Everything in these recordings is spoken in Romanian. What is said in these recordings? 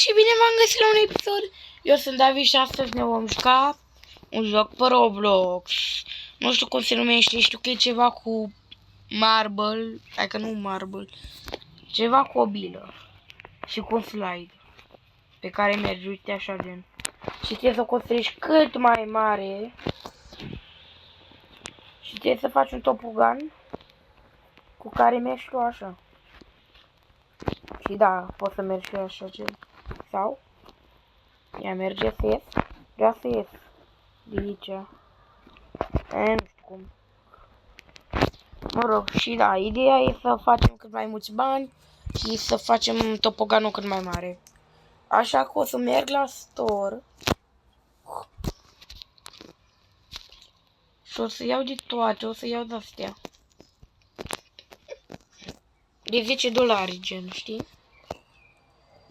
și bine v-am găsit la un episod. Eu sunt David și astăzi ne vom juca un joc pe Roblox. Nu știu cum se numește, știu că e ceva cu marble, adică nu marble, ceva cu o bilă și cu un slide pe care mergi, uite așa gen. Și trebuie să o construiești cât mai mare și trebuie să faci un topogan cu care mergi tu așa. Și da, poți să mergi și așa gen. Sau? Ia merge să ies. Vreau să ies de aici. Nu știu cum. Mă rog, și da, ideea e să facem cât mai mulți bani și să facem topoganul cât mai mare. Așa că o să merg la store și o să iau de toate, o să iau de astea. De 10 dolari, gen, știi?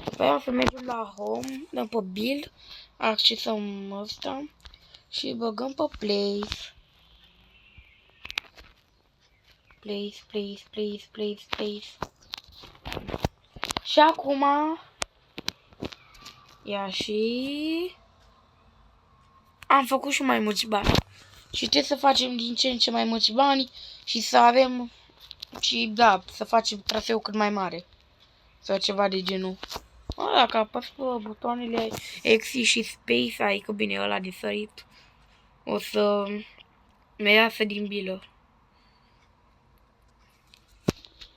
După aia o să mergem la home, dăm pe build, accesăm ăsta și băgăm pe place. Place. Și acum ia și am făcut și mai mulți bani. Și trebuie să facem din ce în ce mai mulți bani și să avem și da, să facem traseu cât mai mare. Sau ceva de genul. Dacă apăs pe butoanele X și Space, adică bine ăla de sărit, o să ne iasă din bilă.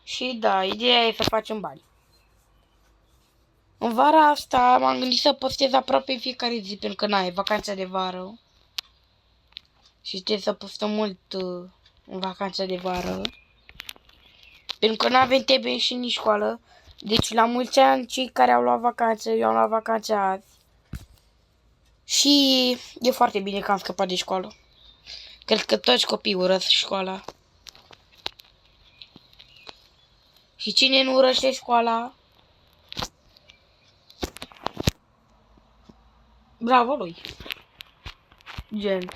Și da, ideea e să facem bani. În vara asta m-am gândit să postez aproape în fiecare zi, pentru că n-ai vacanța de vară. Și trebuie să postăm mult în vacanța de vară. Pentru că n-avem TB și nici școală. Deci la mulți ani cei care au luat vacanță, eu am luat vacanță azi. Și e foarte bine că am scăpat de școală. Cred că toți copiii urăsc școala. Și cine nu urăște școala, bravo lui. Gen.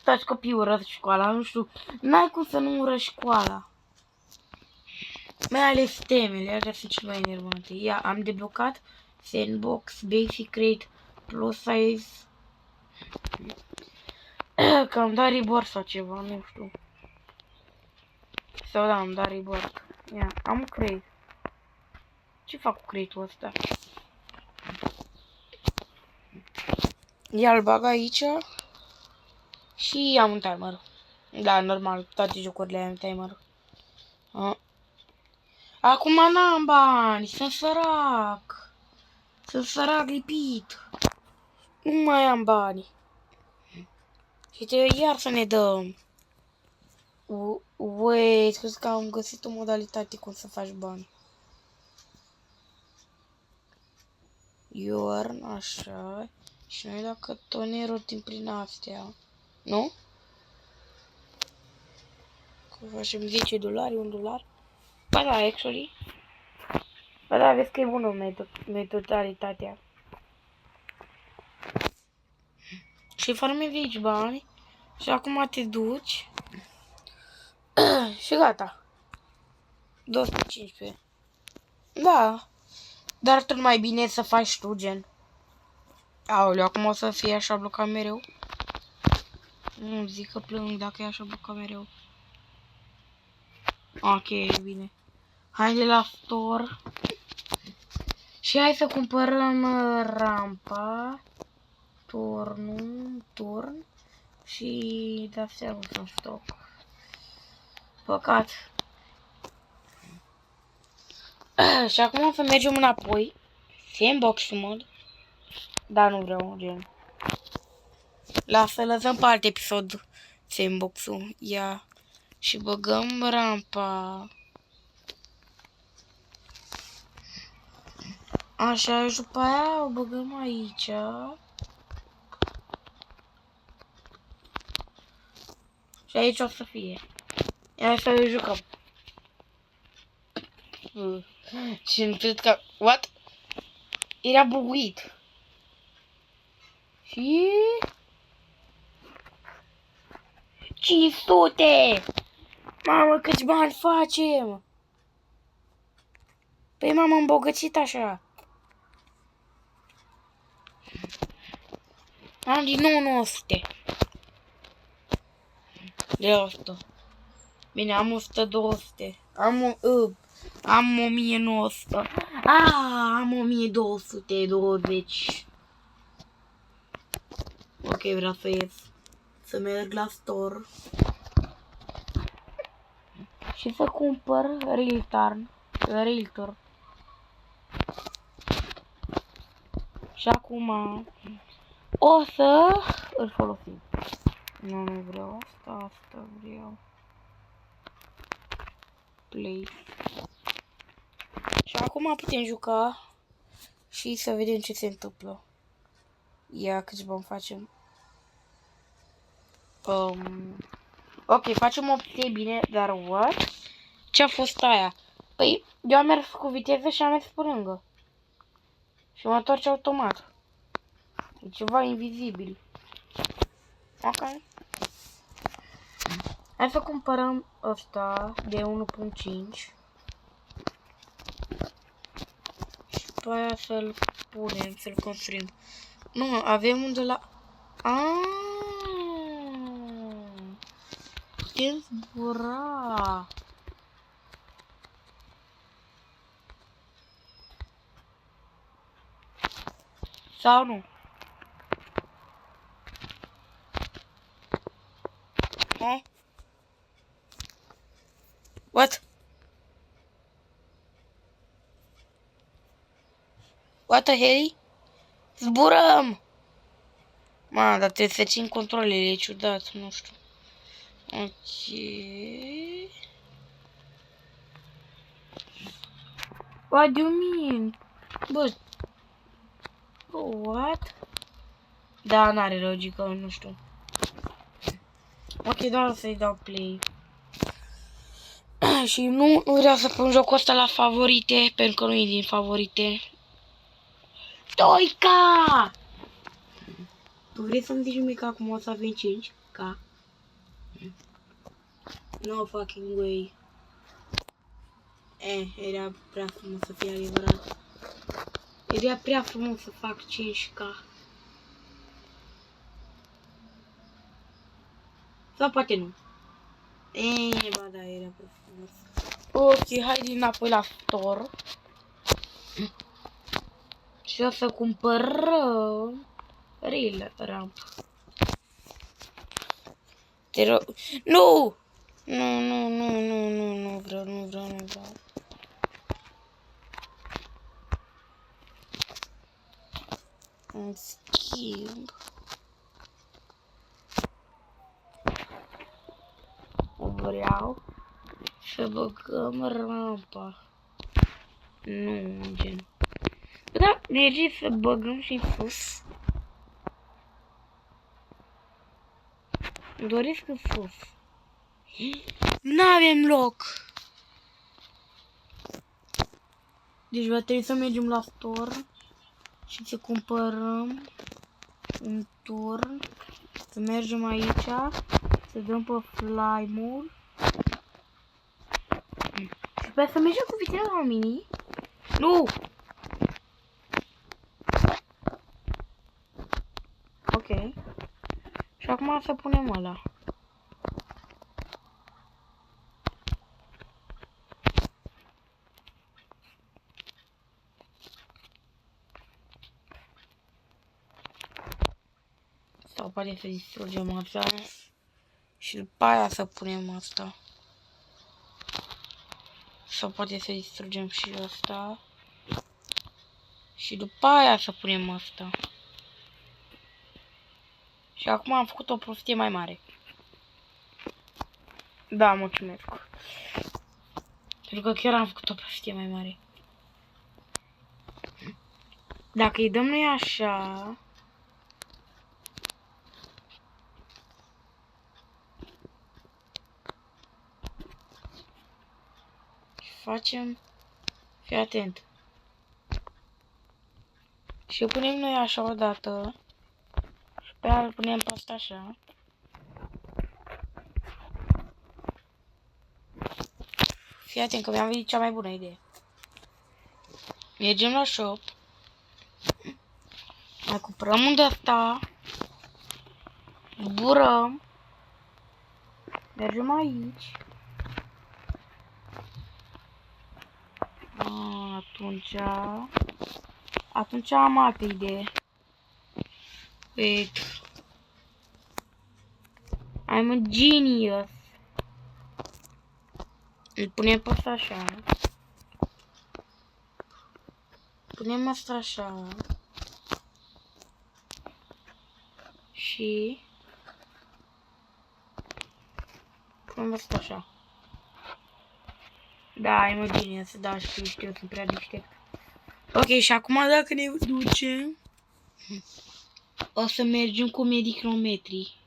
Toți copiii urăsc școala, nu știu. N-ai cum să nu urăști școala. Mai ales temele, astea sunt cele mai enervante. Ia, am deblocat Sandbox, Basic Rate, Plus Size. Că am dat reward sau ceva, nu știu. Sau da, am dat reward. Ia, am crate. Ce fac cu crate-ul ăsta? Ia-l bag aici. Și am un timer. Da, normal, toate jocurile am timer. Acum n-am bani, sunt sărac. Sunt sărac lipit. Nu mai am bani. Și trebuie iar să ne dăm. Wait, scuze că am găsit o modalitate cum să faci bani. You earn, așa. Și noi dacă tot ne rotim prin astea. Nu? Că facem 10 dolari, 1 dolar. Ba da, actually. Ba da, vezi că e bună metodalitatea. Și farmezi aici bani. Și acum te duci. Și gata. 215. Da. Dar tot mai bine să faci tu, gen. Aoleu, acum o să fie așa blocat mereu. Nu zic că plâng dacă e așa blocat mereu. Ok, e bine. Haide la store. Și hai să cumpărăm rampa. Turn. Și de-astea nu sunt stoc. Păcat. Și acum o să mergem înapoi. Sandbox mod. Dar nu vreau, gen. Lasă, lăsăm pe alt episod sandbox-ul. Ia. Și băgăm rampa. Așa, și după aia o băgăm aici. Și aici o să fie. Ia să îl jucăm. Și nu cred că... What? Era buguit. Și... 500! Mamă, câți bani facem! Păi m-am îmbogățit așa. Am din nou 900. De 100. Bine, am 100, 200. Am 1900. Am 1220. Ok, vreau să ies. Să merg la store. Și să cumpăr Realtor. Și acum o să îl folosim. Nu vreau asta vreau. Play. Și acum putem juca și să vedem ce se întâmplă. Ia câți bani facem. Ok, facem 8 bine, dar what? Ce-a fost aia? Păi, eu am mers cu viteză și am mers pe lângă. Și mă întorce automat. E ceva invizibil. Ok. Hai să cumpărăm ăsta de 1.5. Și pe aia să-l punem, să-l construim. Nu, avem unde la... Putem zbura. Sau nu? Huh? What? What the hell? Zburăm! Ma, dar trebuie să țin controlele, e ciudat, nu știu. Ok. What do you mean? Bă. What? Da, n-are logică, nu știu. Ok, doar să-i dau play. Și nu vreau să pun jocul ăsta la favorite, pentru că nu e din favorite. Stoica! Tu vrei să-mi zici mie că acum o să avem 5K? No fucking way. Era prea frumos să fie adevărat. Era prea frumos să fac 5K. Sau poate nu. Ba da, era prea frumos. Ok, hai înapoi la store. Și o să cumpărăm Real Ramp. Te rog. Nu! Nu vreau. În schimb. Vreau să băgăm rampa. Nu, gen. Da, mergi să băgăm și în sus. Doresc în sus. N-avem loc. Deci va trebui să mergem la store și să cumpărăm un turn. Să mergem aici, să dăm pe fly mode. Și pe să mergem cu viteza la mini. Nu! Ok. Și acum să punem ăla. Sau poate să distrugem asta. Și după aia să punem asta. Sau poate să distrugem și asta. Și după aia să punem asta. Și acum am făcut o prostie mai mare. Da, mulțumesc. Pentru că chiar am făcut o prostie mai mare. Dacă îi dăm noi așa... Și facem... Fii atent. Și punem noi așa o dată. Și pe aia îl punem pe asta așa. Fii atent că mi-am venit cea mai bună idee. Mergem la shop. Mai cumpărăm un de asta. Zburăm. Mergem aici. Atunci am altă idee. Wait. I'm a genius. Îl punem pe asta așa. Punem asta așa. Și punem asta așa. Da, I'm a genius. Da, știu, sunt prea deștept. Ok, și acum dacă ne ducem, o să mergem cu medicrometrii.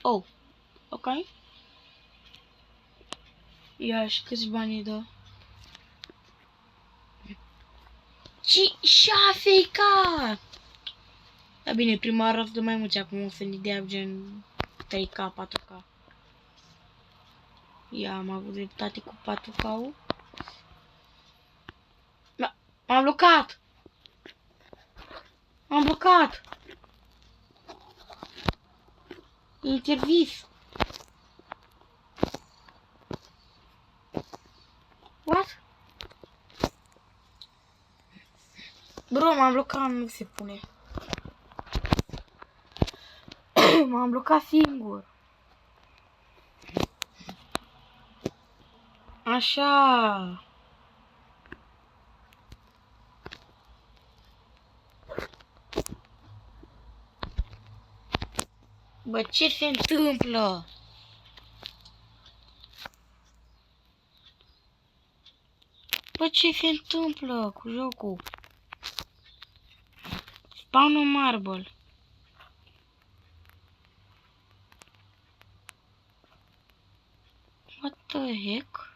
Oh, ok. Ia, și câți bani dă? Și a fake-a! Da bine, prima oară o să dă mai mulți, acum o să ne dea gen 3K, 4K. Ia, am avut dreptate cu 4K-ul. Da, m-am blocat! M-am blocat! Intervis! What? Bro, m-am blocat, nu se pune. M-am blocat singur. Așa. Bă, ce se întâmplă? Bă, ce se întâmplă cu jocul? Spawn a marble. What the heck?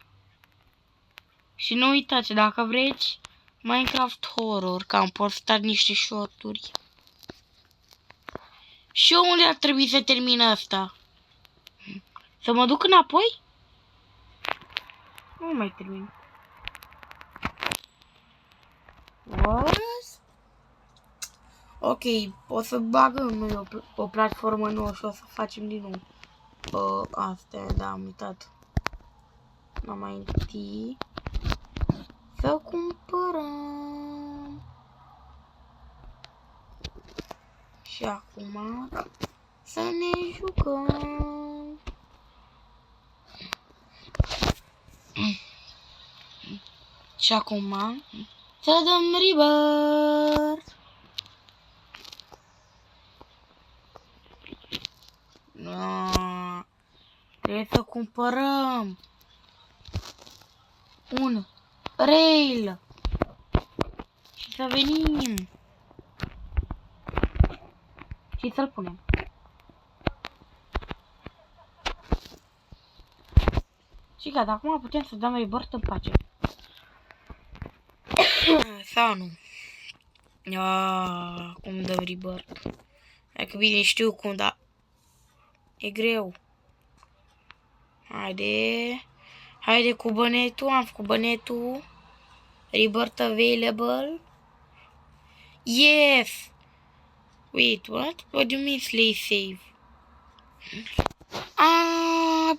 Și nu uitați, dacă vreți Minecraft Horror, că am postat niște shoturi. Și unde ar trebui să termin asta? Să mă duc înapoi? Nu mai termin. What? Ok, o să bagăm noi o platformă nouă și o să facem din nou astea, da, am uitat. N-am mai întâi să cumpărăm. Și acum să ne jucăm. Și acum să dăm rebirth. Trebuie să cumpărăm un rail și să venim și să-l punem. Și gata, acum putem să dăm rebirth în pace. Sau nu? Cum dăm rebirth? Dacă bine știu cum, dar e greu. Haide cu bănetul, am făcut bănetul. Rebirth available. Yes! Wait, what? What do you mean slay save?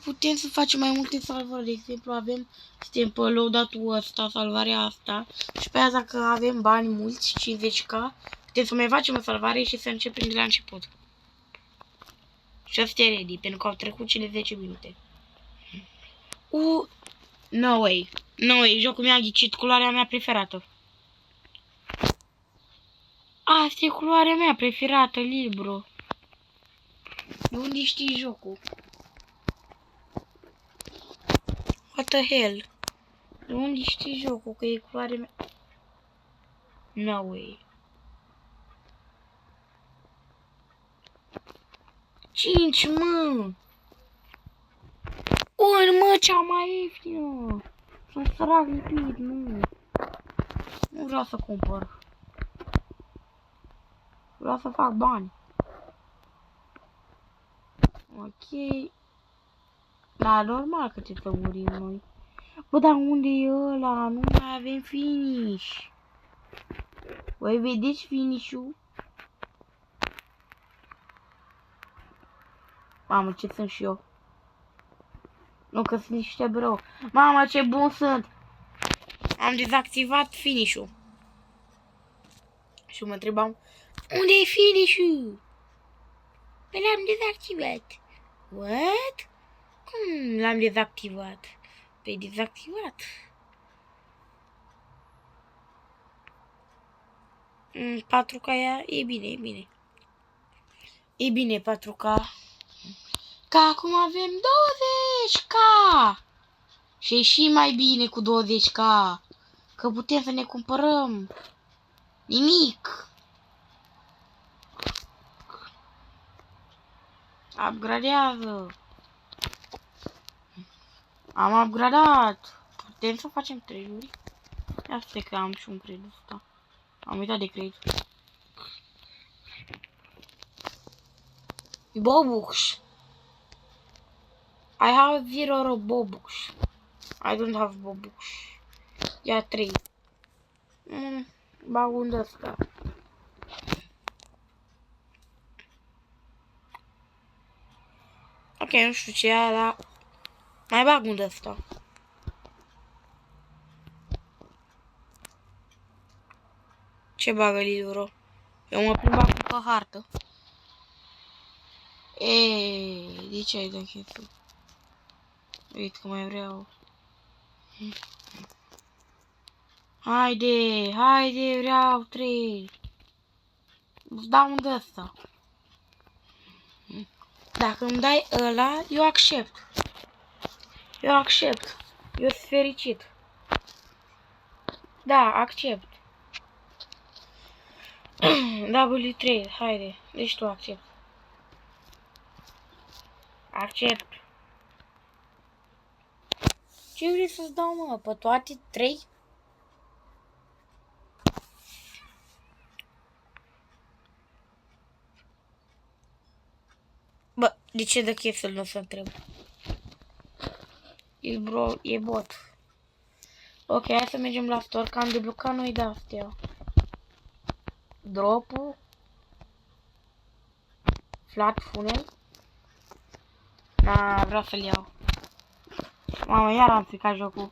Putem să facem mai multe salvări. De exemplu, suntem pe loadout-ul ăsta, salvarea asta. Și pe aia dacă avem bani mulți, 50k, putem să mai facem o salvare și să începem de la început. Și să stea ready, pentru că au trecut cele 10 minute. No way. No way, jocul mi-a ghicit culoarea mea preferată. Asta e culoarea mea preferată, libru. De unde știi jocul? What the hell? De unde știi jocul că e culoarea mea? No way. 5, mă! Mă, cea mai ieftină! Sunt sărac lipit, nu. Nu vreau să cumpăr. Vreau să fac bani. Ok. Da, normal că trebuie să murim noi. Bă, dar unde e ăla? Nu mai avem finish. Voi vedeți finish-ul? Mamă, ce sunt și eu. Nu, că sunt niște bro. Mamă, ce bun sunt. Am dezactivat finish-ul. Și mă întrebam, unde e finish-ul? Păi l-am dezactivat. What? Cum l-am dezactivat? Păi dezactivat. 4K e bine, e bine. E bine 4K. Că acum avem 20K. Și e și mai bine cu 20K. Că putem să ne cumpărăm nimic. Upgradează. Am upgradat. Putem să facem trade-uri? Ia stai că am și un credit ăsta. Am uitat de credit. Bobux. I have 0 Bobux. I don't have Bobux. Ia 3. Bag unde ăsta. Ok, nu știu ce e, dar mai bag unde ăsta. Ce bagă libro? Eu mă plimb acum pe hartă. Eee, de ce ai dat chestii? Uite că mai vreau. Haide, haide, vreau 3. Îți dau unde ăsta. Dacă îmi dai ăla, eu accept. Eu accept. Eu sunt fericit. Da, accept. W3, haide. Deci tu accept. Accept. Ce vrei să-ți dau, mă? Pe toate 3? Bă, de ce de chef să-l nu să întreb? E bro, e bot. Ok, hai să mergem la store, că am deblocat noi de-astea. Drop-ul. Flat funnel. Na, vreau să-l iau. Mamă, iar am stricat jocul.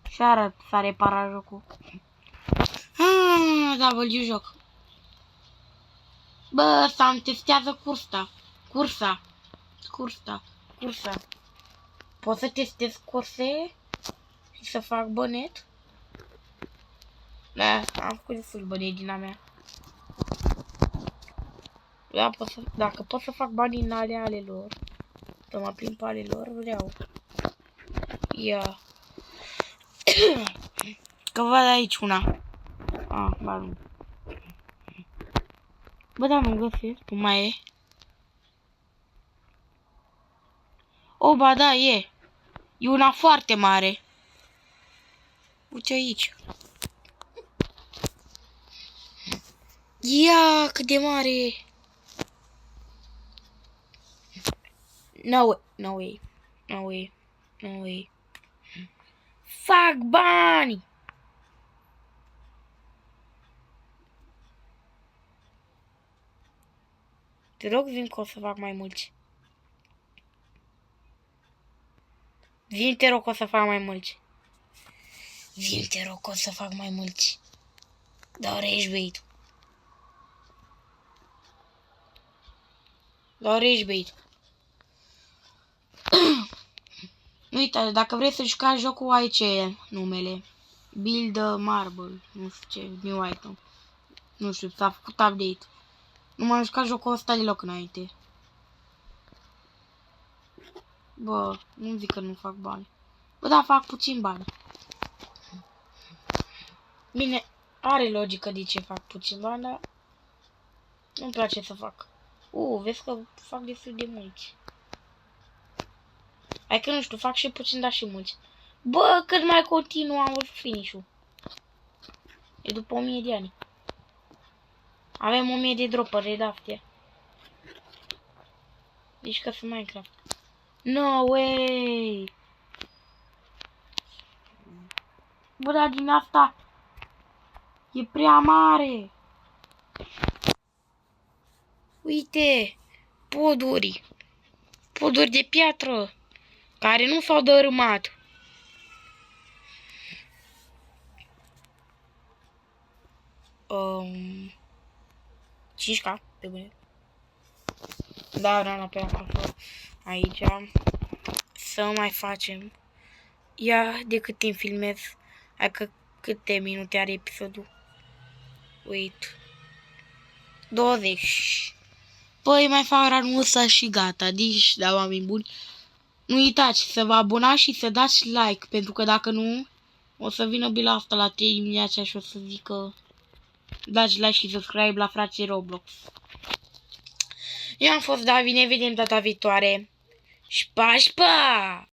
Și arăt s-a reparat jocul. W joc. Bă, să-mi testează cursa. Pot să testez curse și să fac bănet? Da, am făcut destul bănet din a mea. Da, dacă pot să fac bani din ale lor, să mă plimb pe ale lor, vreau. Ia. Că văd aici una. Ba nu. Bă, dar nu găsesc, nu mai e. O, ba da, e. E una foarte mare. Uite aici. Ia, cât de mare e. No way. Fac bani! Te rog, vin că o să fac mai mulți. Vin, te rog, că o să fac mai mulți. Dar ești bait. Uite, dacă vrei să jucați jocul, aici e numele. Build Marble. Nu știu ce, new item. Nu știu, s-a făcut update. Nu m-am jucat jocul ăsta deloc înainte. Bă, nu zic că nu fac bani. Bă, da, fac puțin bani. Bine, are logică de ce fac puțin bani, dar nu-mi place să fac. Vezi că fac destul de mulți. Hai că nu știu, fac și puțin, dar și mulți. Bă, cât mai continuu am văzut finish-ul. E după 1000 de ani. Avem 1000 de dropări de-astea. Deci că sunt Minecraft. No way! Bă, dar din asta e prea mare. Uite! poduri. Poduri de piatră care nu s-au dărâmat. 5K, pe bune. Da, rana pe acasă. Aici. Să mai facem. Ia de cât timp filmez. Hai că câte minute are episodul. Wait. 20. Păi mai fac ranul ăsta și gata. Deci, da, oameni buni. Nu uitați să vă abonați și să dați like. Pentru că dacă nu, o să vină bila asta la 3 dimineața și o să zică dați like și subscribe la frații Roblox. Eu am fost David, ne vedem data viitoare. Și pa, și pa!